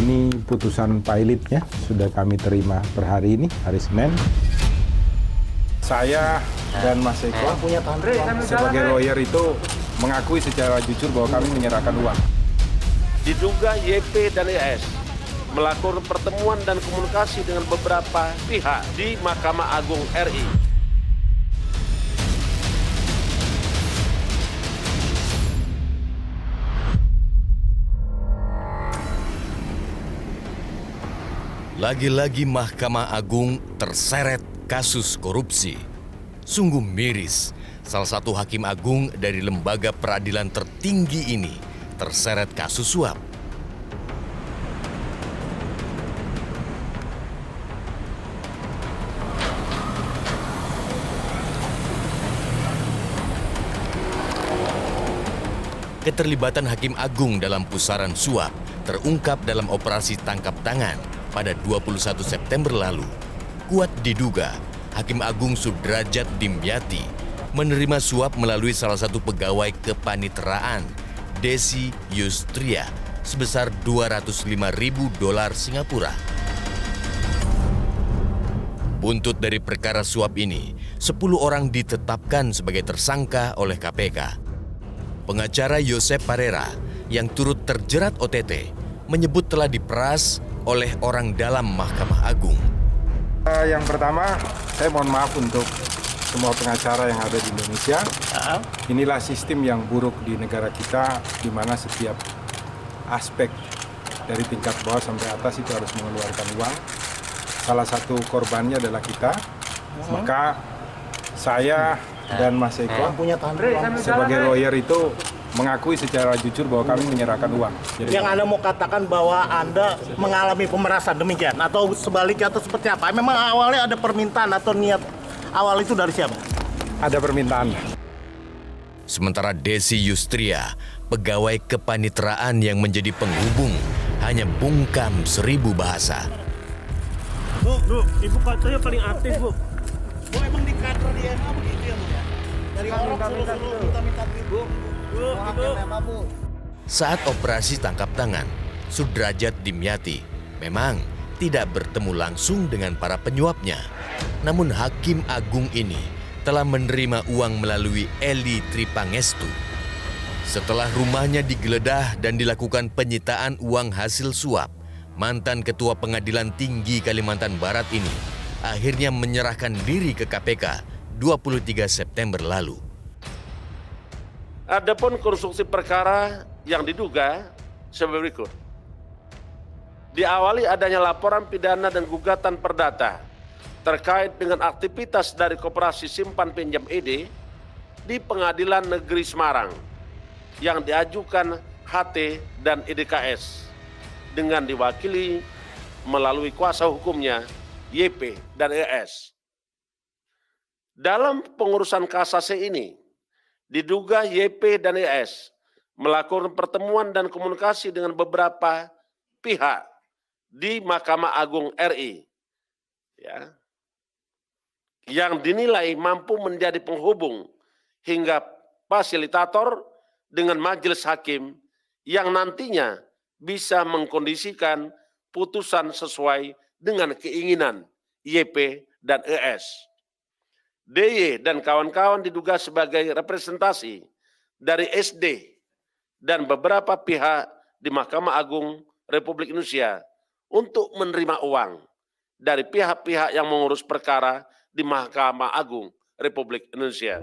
Ini putusan pilotnya sudah kami terima per hari ini, hari Senin. Saya dan Mas Eko sebagai lawyer itu mengakui secara jujur bahwa kami menyerahkan uang. Diduga YP dan ES melakukan pertemuan dan komunikasi dengan beberapa pihak di Mahkamah Agung RI. Lagi-lagi Mahkamah Agung terseret kasus korupsi. Sungguh miris, salah satu hakim agung dari lembaga peradilan tertinggi ini terseret kasus suap. Keterlibatan hakim agung dalam pusaran suap terungkap dalam operasi tangkap tangan pada 21 September lalu. Kuat diduga Hakim Agung Sudrajat Dimyati menerima suap melalui salah satu pegawai kepaniteraan, Desi Yustria, sebesar $205.000 Singapura. Buntut dari perkara suap ini, 10 orang ditetapkan sebagai tersangka oleh KPK. Pengacara Yosep Parera yang turut terjerat OTT menyebut telah diperas oleh orang dalam Mahkamah Agung. Yang pertama, saya mohon maaf untuk semua pengacara yang ada di Indonesia. Inilah sistem yang buruk di negara kita, di mana setiap aspek dari tingkat bawah sampai atas itu harus mengeluarkan uang. Salah satu korbannya adalah kita. Maka saya dan Mas Eko sebagai lawyer itu mengakui secara jujur bahwa kami menyerahkan uang. Jadi, yang Anda mau katakan bahwa Anda mengalami pemerasan demikian atau sebaliknya atau seperti apa? Memang awalnya ada permintaan atau niat awal itu dari siapa? Ada permintaan. Sementara Desi Yustria, pegawai kepaniteraan yang menjadi penghubung, hanya bungkam 1000 bahasa. Bu, ibu katanya paling aktif, Bu. Bu, emang di kader DNA begitu ya, Bu? Dari orang suruh minta Bu. Saat operasi tangkap tangan, Sudrajat Dimyati memang tidak bertemu langsung dengan para penyuapnya. Namun Hakim Agung ini telah menerima uang melalui Eli Tripangestu. Setelah rumahnya digeledah dan dilakukan penyitaan uang hasil suap, mantan Ketua Pengadilan Tinggi Kalimantan Barat ini akhirnya menyerahkan diri ke KPK 23 September lalu. Adapun konstruksi perkara yang diduga sebagai berikut. Diawali adanya laporan pidana dan gugatan perdata terkait dengan aktivitas dari Koperasi Simpan Pinjam ED di Pengadilan Negeri Semarang yang diajukan HT dan EDKS dengan diwakili melalui kuasa hukumnya YP dan ES. Dalam pengurusan kasasi ini, diduga YP dan ES melakukan pertemuan dan komunikasi dengan beberapa pihak di Mahkamah Agung RI, yang dinilai mampu menjadi penghubung hingga fasilitator dengan majelis hakim yang nantinya bisa mengkondisikan putusan sesuai dengan keinginan YP dan ES. DY dan kawan-kawan diduga sebagai representasi dari SD dan beberapa pihak di Mahkamah Agung Republik Indonesia untuk menerima uang dari pihak-pihak yang mengurus perkara di Mahkamah Agung Republik Indonesia.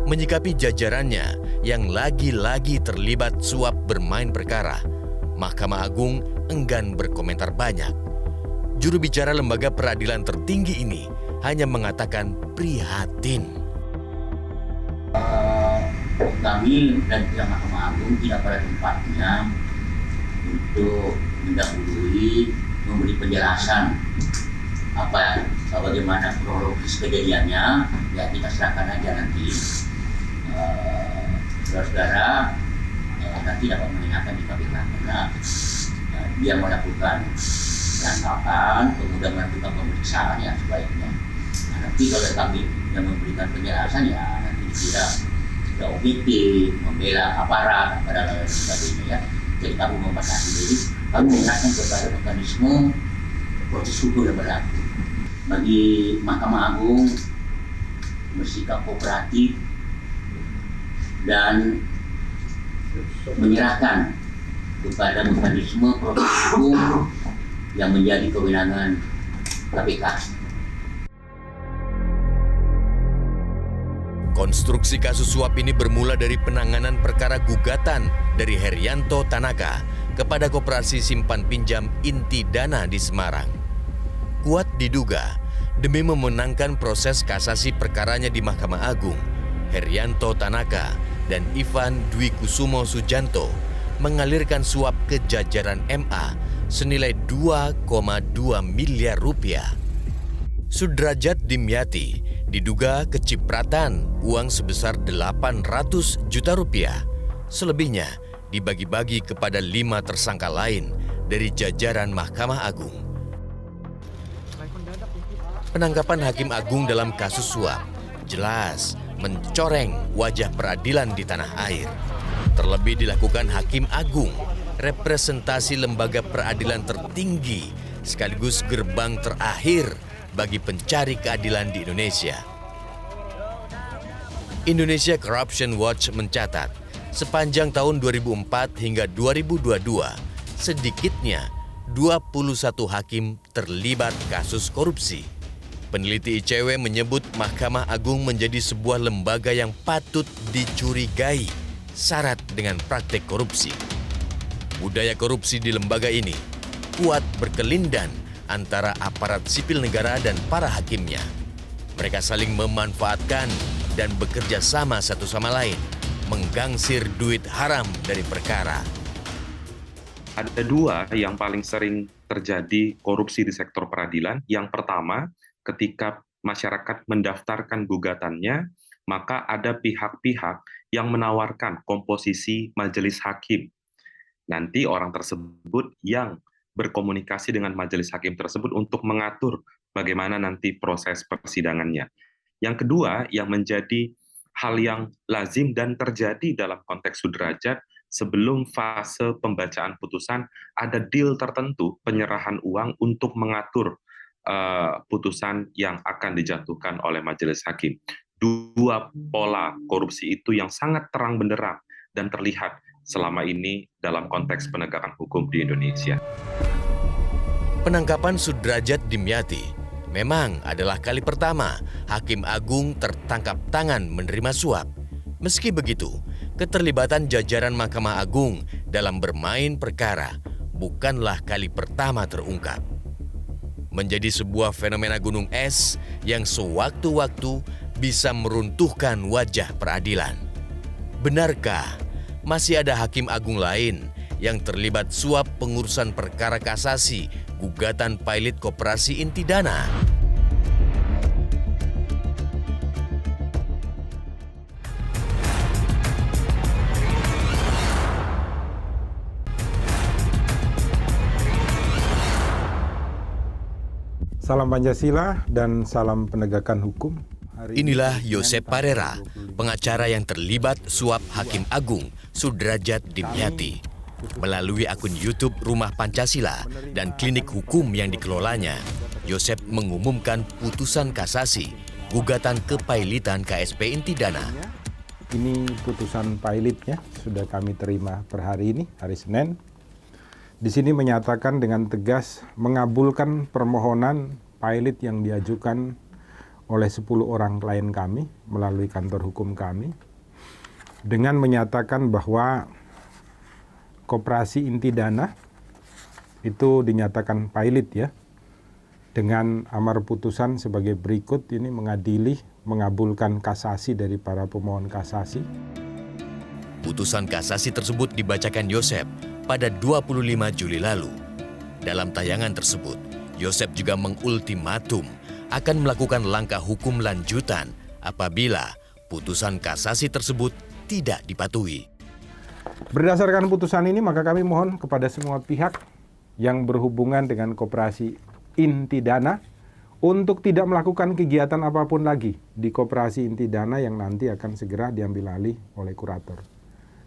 Menyikapi jajarannya yang lagi-lagi terlibat suap bermain perkara, Mahkamah Agung enggan berkomentar banyak. Juru bicara lembaga peradilan tertinggi ini hanya mengatakan prihatin. Kami dan pihak Mahkamah Agung tidak pada tempatnya untuk mendahului memberi penjelasan bagaimana kronologis kejadiannya. Ya kita serahkan aja nanti saudara-saudara nanti dapat menanyakan di KPK karena dia melakukan tangkapan kemudian melakukan pemeriksaan ya sebaiknya. Nanti kalau kami yang memberikan penjelasan ya nanti dikira sudah objektif, membela aparat, dan sebagainya ya. Jadi kami membatasi diri kami menyerahkan kepada mekanisme proses hukum yang berlaku. Bagi Mahkamah Agung bersikap kooperatif dan menyerahkan kepada mekanisme proses hukum yang menjadi kewenangan KPK. Konstruksi kasus suap ini bermula dari penanganan perkara gugatan dari Herianto Tanaka kepada Koperasi Simpan Pinjam Inti Dana di Semarang. Kuat diduga, demi memenangkan proses kasasi perkaranya di Mahkamah Agung, Herianto Tanaka dan Ivan Dwi Kusumo Sujanto mengalirkan suap ke jajaran MA senilai 2,2 miliar rupiah. Sudrajat Dimyati diduga kecipratan uang sebesar 800 juta rupiah. Selebihnya dibagi-bagi kepada 5 tersangka lain dari jajaran Mahkamah Agung. Penangkapan Hakim Agung dalam kasus suap jelas mencoreng wajah peradilan di tanah air. Terlebih dilakukan Hakim Agung, representasi lembaga peradilan tertinggi sekaligus gerbang terakhir bagi pencari keadilan di Indonesia. Indonesia Corruption Watch mencatat, sepanjang tahun 2004 hingga 2022, sedikitnya 21 hakim terlibat kasus korupsi. Peneliti ICW menyebut Mahkamah Agung menjadi sebuah lembaga yang patut dicurigai syarat dengan praktek korupsi. Budaya korupsi di lembaga ini kuat berkelindan antara aparat sipil negara dan para hakimnya. Mereka saling memanfaatkan dan bekerja sama satu sama lain, menggangsir duit haram dari perkara. Ada dua yang paling sering terjadi korupsi di sektor peradilan. Yang pertama, ketika masyarakat mendaftarkan gugatannya, maka ada pihak-pihak yang menawarkan komposisi majelis hakim. Nanti orang tersebut yang berkomunikasi dengan majelis hakim tersebut untuk mengatur bagaimana nanti proses persidangannya. Yang kedua, yang menjadi hal yang lazim dan terjadi dalam konteks sudrajat, sebelum fase pembacaan putusan, ada deal tertentu penyerahan uang untuk mengatur putusan yang akan dijatuhkan oleh majelis hakim. Dua pola korupsi itu yang sangat terang benderang dan terlihat selama ini dalam konteks penegakan hukum di Indonesia. Penangkapan Sudrajat Dimyati memang adalah kali pertama Hakim Agung tertangkap tangan menerima suap. Meski begitu, keterlibatan jajaran Mahkamah Agung dalam bermain perkara bukanlah kali pertama terungkap. Menjadi sebuah fenomena gunung es yang sewaktu-waktu bisa meruntuhkan wajah peradilan. Benarkah masih ada Hakim Agung lain yang terlibat suap pengurusan perkara kasasi gugatan pilot Koperasi Inti Dana? Salam Pancasila dan salam penegakan hukum. Inilah Yosep Parera, pengacara yang terlibat suap Hakim Agung Sudrajat Dimyati. Melalui akun YouTube Rumah Pancasila dan klinik hukum yang dikelolanya, Yosep mengumumkan putusan kasasi gugatan kepailitan KSP Inti Dana. Ini putusan pilotnya sudah kami terima per hari ini, hari Senin. Di sini menyatakan dengan tegas mengabulkan permohonan pilot yang diajukan oleh 10 orang klien kami melalui kantor hukum kami dengan menyatakan bahwa Koperasi Inti Dana itu dinyatakan pilot ya, dengan amar putusan sebagai berikut. Ini mengadili mengabulkan kasasi dari para pemohon kasasi. Putusan kasasi tersebut dibacakan Yosep pada 25 Juli lalu. Dalam tayangan tersebut, Yosep juga mengultimatum akan melakukan langkah hukum lanjutan apabila putusan kasasi tersebut tidak dipatuhi. Berdasarkan putusan ini, maka kami mohon kepada semua pihak yang berhubungan dengan Koperasi Inti Dana untuk tidak melakukan kegiatan apapun lagi di Koperasi Inti Dana yang nanti akan segera diambil alih oleh kurator.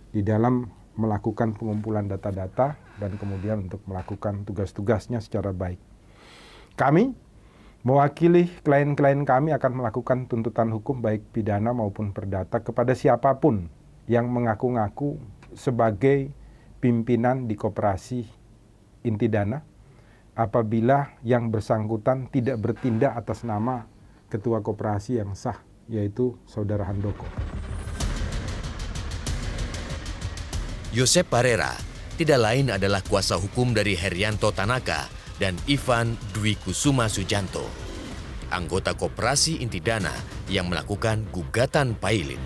Di dalam melakukan pengumpulan data-data dan kemudian untuk melakukan tugas-tugasnya secara baik. Kami mewakili klien-klien kami akan melakukan tuntutan hukum baik pidana maupun perdata kepada siapapun yang mengaku-ngaku sebagai pimpinan di koperasi inti dana apabila yang bersangkutan tidak bertindak atas nama ketua koperasi yang sah, yaitu Saudara Handoko. Yosep Parera tidak lain adalah kuasa hukum dari Herianto Tanaka dan Ivan Dwi Kusuma Sujanto, anggota koperasi inti dana yang melakukan gugatan Pailit.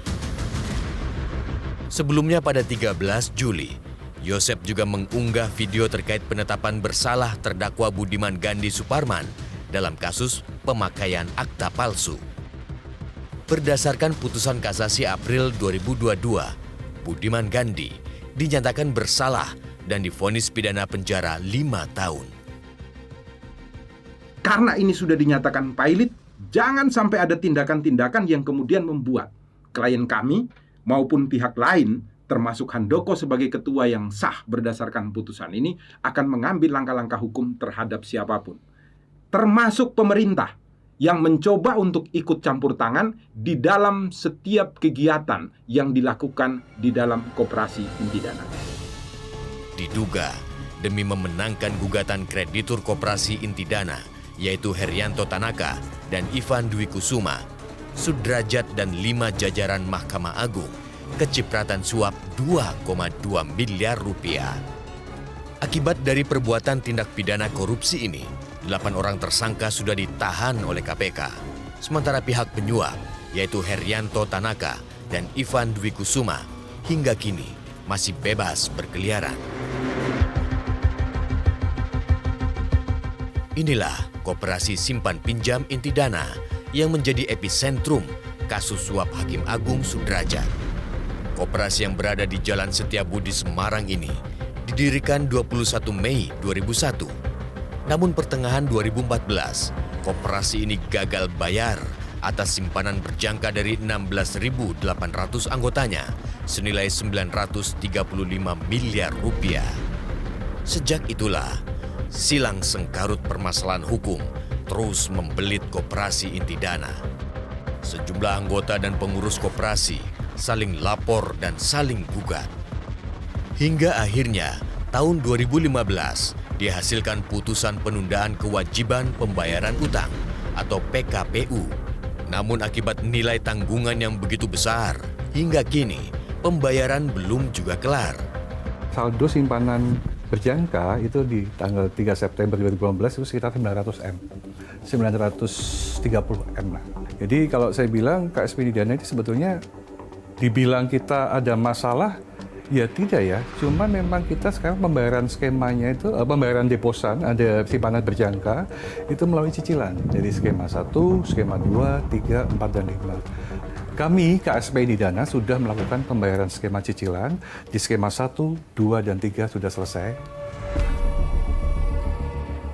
Sebelumnya pada 13 Juli, Yosep juga mengunggah video terkait penetapan bersalah terdakwa Budiman Gandhi Suparman dalam kasus pemakaian akta palsu. Berdasarkan putusan kasasi April 2022, Budiman Gandhi dinyatakan bersalah dan divonis pidana penjara 5 tahun. Karena ini sudah dinyatakan Pailit, jangan sampai ada tindakan-tindakan yang kemudian membuat klien kami maupun pihak lain, termasuk Handoko sebagai ketua yang sah berdasarkan putusan ini, akan mengambil langkah-langkah hukum terhadap siapapun. Termasuk pemerintah yang mencoba untuk ikut campur tangan di dalam setiap kegiatan yang dilakukan di dalam koperasi inti dana. Diduga demi memenangkan gugatan kreditur koperasi inti dana, yaitu Herianto Tanaka dan Ivan Dwi Kusuma, Sudrajat dan 5 jajaran Mahkamah Agung kecipratan suap 2,2 miliar rupiah. Akibat dari perbuatan tindak pidana korupsi ini, 8 orang tersangka sudah ditahan oleh KPK. Sementara pihak penyuap, yaitu Herianto Tanaka dan Ivan Dwi Kusuma, hingga kini masih bebas berkeliaran. Inilah Koperasi Simpan Pinjam Inti Dana yang menjadi epicentrum kasus suap Hakim Agung Sudrajat. Koperasi yang berada di Jalan Setiabudi Semarang ini didirikan 21 Mei 2001. Namun pertengahan 2014, koperasi ini gagal bayar atas simpanan berjangka dari 16.800 anggotanya senilai 935 miliar rupiah. Sejak itulah, silang sengkarut permasalahan hukum terus membelit koperasi inti dana. Sejumlah anggota dan pengurus koperasi saling lapor dan saling gugat. Hingga akhirnya tahun 2015 dihasilkan putusan penundaan kewajiban pembayaran utang atau PKPU. Namun akibat nilai tanggungan yang begitu besar, hingga kini pembayaran belum juga kelar. Saldo simpanan berjangka itu di tanggal 3 September 2015 itu sekitar 900M. 930M lah. Jadi kalau saya bilang KSP Inti Dana itu sebetulnya dibilang kita ada masalah, ya tidak ya. Cuma memang kita sekarang pembayaran skemanya itu, pembayaran deposan, ada simpanan berjangka, itu melalui cicilan. Jadi skema 1, skema 2, 3, 4, dan 5. Kami, KSP Inti Dana, sudah melakukan pembayaran skema cicilan. Di skema 1, 2, dan 3 sudah selesai.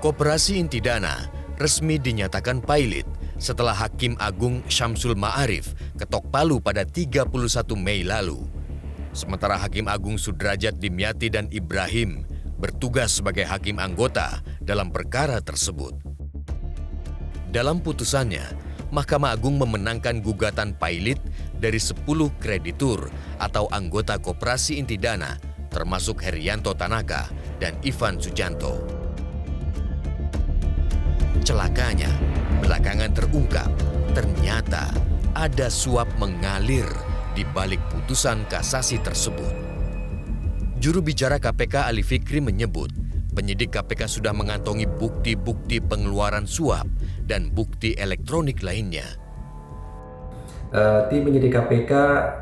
Koperasi Inti Dana resmi dinyatakan Pailit setelah Hakim Agung Syamsul Ma'arif ketok palu pada 31 Mei lalu. Sementara Hakim Agung Sudrajat Dimyati dan Ibrahim bertugas sebagai hakim anggota dalam perkara tersebut. Dalam putusannya, Mahkamah Agung memenangkan gugatan Pailit dari 10 kreditur atau anggota Koperasi Inti Dana, termasuk Herianto Tanaka dan Ivan Sujanto. Celakanya, belakangan terungkap, ternyata ada suap mengalir di balik putusan kasasi tersebut. Juru bicara KPK Ali Fikri menyebut, penyidik KPK sudah mengantongi bukti-bukti pengeluaran suap dan bukti elektronik lainnya. Tim penyidik KPK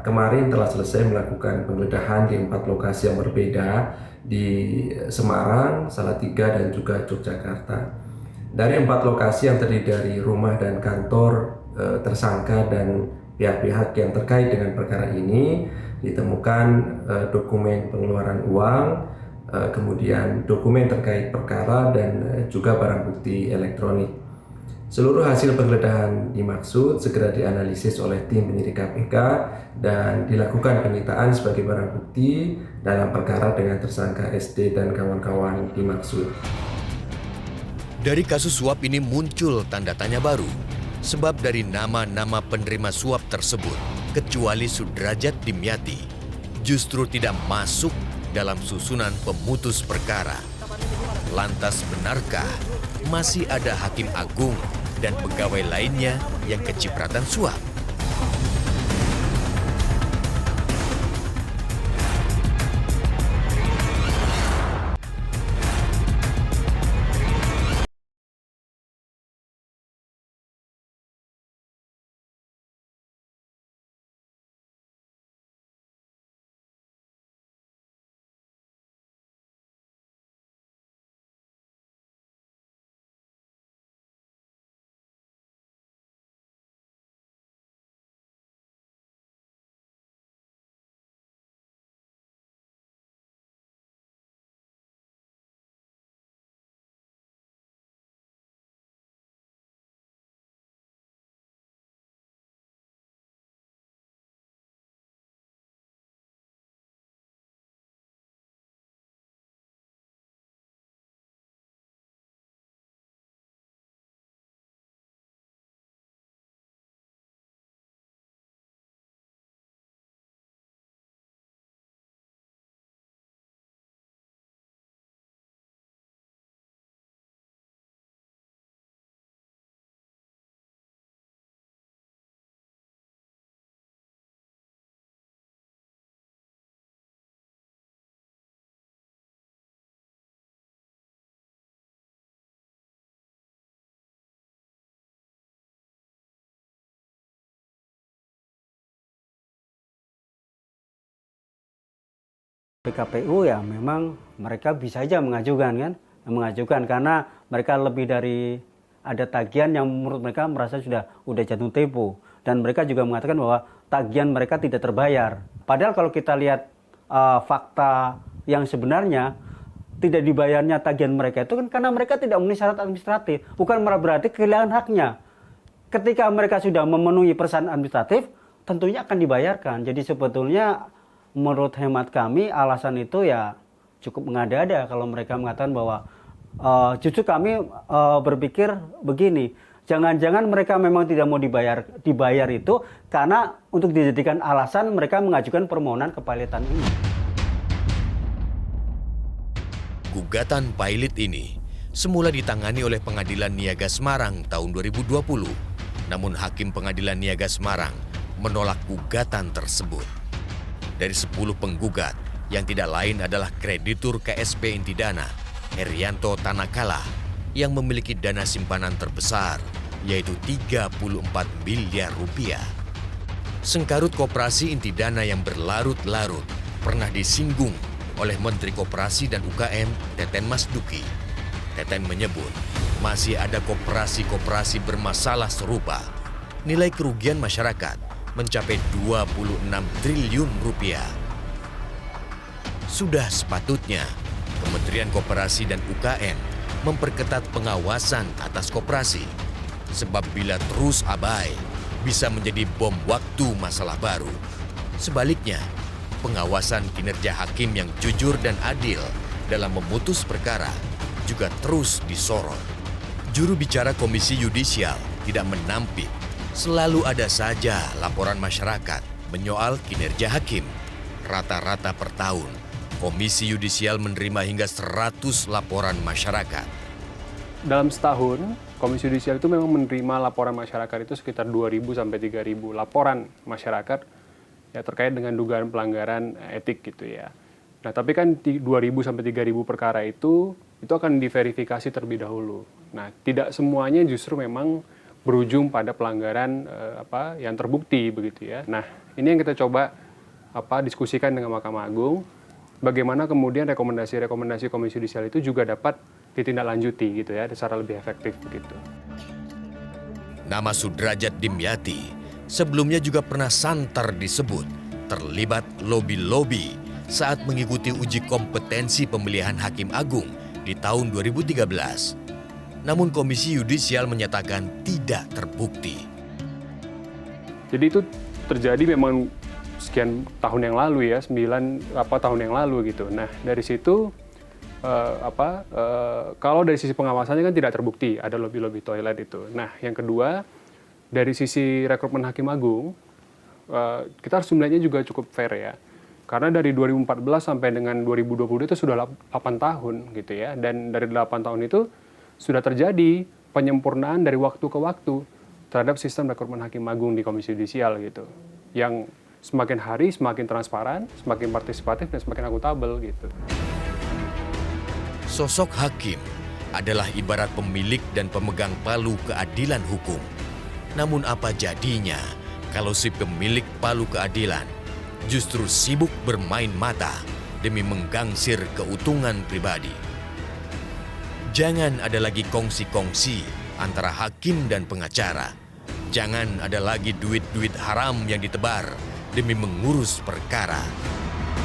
kemarin telah selesai melakukan penggeledahan di 4 lokasi yang berbeda di Semarang, Salatiga, dan juga Yogyakarta. Dari 4 lokasi yang terdiri dari rumah dan kantor tersangka dan pihak-pihak yang terkait dengan perkara ini, ditemukan dokumen pengeluaran uang, kemudian dokumen terkait perkara, dan juga barang bukti elektronik. Seluruh hasil penggeledahan dimaksud segera dianalisis oleh tim penyidik KPK dan dilakukan penyitaan sebagai barang bukti dalam perkara dengan tersangka SD dan kawan-kawan dimaksud. Dari kasus suap ini muncul tanda tanya baru, sebab dari nama-nama penerima suap tersebut, kecuali Sudrajat Dimyati, justru tidak masuk dalam susunan pemutus perkara. Lantas benarkah masih ada hakim agung dan pegawai lainnya yang kecipratan suap? PKPU ya memang mereka bisa aja mengajukan karena mereka lebih dari ada tagihan yang menurut mereka merasa sudah jatuh tempo, dan mereka juga mengatakan bahwa tagihan mereka tidak terbayar. Padahal kalau kita lihat fakta yang sebenarnya, tidak dibayarnya tagihan mereka itu kan karena mereka tidak memenuhi syarat administratif, bukan malah berarti kehilangan haknya. Ketika mereka sudah memenuhi persyaratan administratif, tentunya akan dibayarkan. Jadi sebetulnya menurut hemat kami alasan itu ya cukup mengada-ada kalau mereka mengatakan bahwa justru kami berpikir begini, jangan-jangan mereka memang tidak mau dibayar itu karena untuk dijadikan alasan mereka mengajukan permohonan kepilotan ini. Gugatan pilot ini semula ditangani oleh Pengadilan Niaga Semarang tahun 2020, namun Hakim Pengadilan Niaga Semarang menolak gugatan tersebut. Dari 10 penggugat, yang tidak lain adalah kreditur KSP Intidana, Herianto Tanakala, yang memiliki dana simpanan terbesar, yaitu 34 miliar rupiah. Sengkarut koperasi Intidana yang berlarut-larut pernah disinggung oleh Menteri Koperasi dan UKM, Teten Masduki. Teten menyebut masih ada koperasi-koperasi bermasalah serupa. Nilai kerugian masyarakat mencapai 26 triliun rupiah. Sudah sepatutnya Kementerian Koperasi dan UKM memperketat pengawasan atas koperasi, sebab bila terus abai bisa menjadi bom waktu masalah baru. Sebaliknya, pengawasan kinerja hakim yang jujur dan adil dalam memutus perkara juga terus disorot. Juru bicara Komisi Yudisial tidak menampik, selalu ada saja laporan masyarakat menyoal kinerja hakim. Rata-rata per tahun, Komisi Yudisial menerima hingga 100 laporan masyarakat. Dalam setahun, Komisi Yudisial itu memang menerima laporan masyarakat itu sekitar 2.000 sampai 3.000 laporan masyarakat ya terkait dengan dugaan pelanggaran etik gitu ya. Nah, tapi kan 2.000 sampai 3.000 perkara itu akan diverifikasi terlebih dahulu. Nah, tidak semuanya justru memang berujung pada pelanggaran yang terbukti begitu ya. Nah, ini yang kita coba diskusikan dengan Mahkamah Agung, bagaimana kemudian rekomendasi-rekomendasi Komisi Yudisial itu juga dapat ditindaklanjuti gitu ya, secara lebih efektif begitu. Nama Sudrajat Dimyati sebelumnya juga pernah santer disebut terlibat lobi-lobi saat mengikuti uji kompetensi pemilihan Hakim Agung di tahun 2013. Namun Komisi Yudisial menyatakan tidak terbukti. Jadi itu terjadi memang sekian tahun yang lalu ya, 9 tahun yang lalu gitu. Nah, dari situ kalau dari sisi pengawasannya kan tidak terbukti ada lobby-lobby toilet itu. Nah, yang kedua, dari sisi rekrutmen Hakim Agung, kita harus melihatnya juga cukup fair ya. Karena dari 2014 sampai dengan 2020 itu sudah 8 tahun gitu ya. Dan dari 8 tahun itu sudah terjadi penyempurnaan dari waktu ke waktu terhadap sistem rekrutmen Hakim Agung di Komisi Yudisial gitu. Yang semakin hari semakin transparan, semakin partisipatif, dan semakin akuntabel gitu. Sosok hakim adalah ibarat pemilik dan pemegang palu keadilan hukum. Namun apa jadinya kalau si pemilik palu keadilan justru sibuk bermain mata demi menggangsir keuntungan pribadi? Jangan ada lagi kongsi-kongsi antara hakim dan pengacara. Jangan ada lagi duit-duit haram yang ditebar demi mengurus perkara.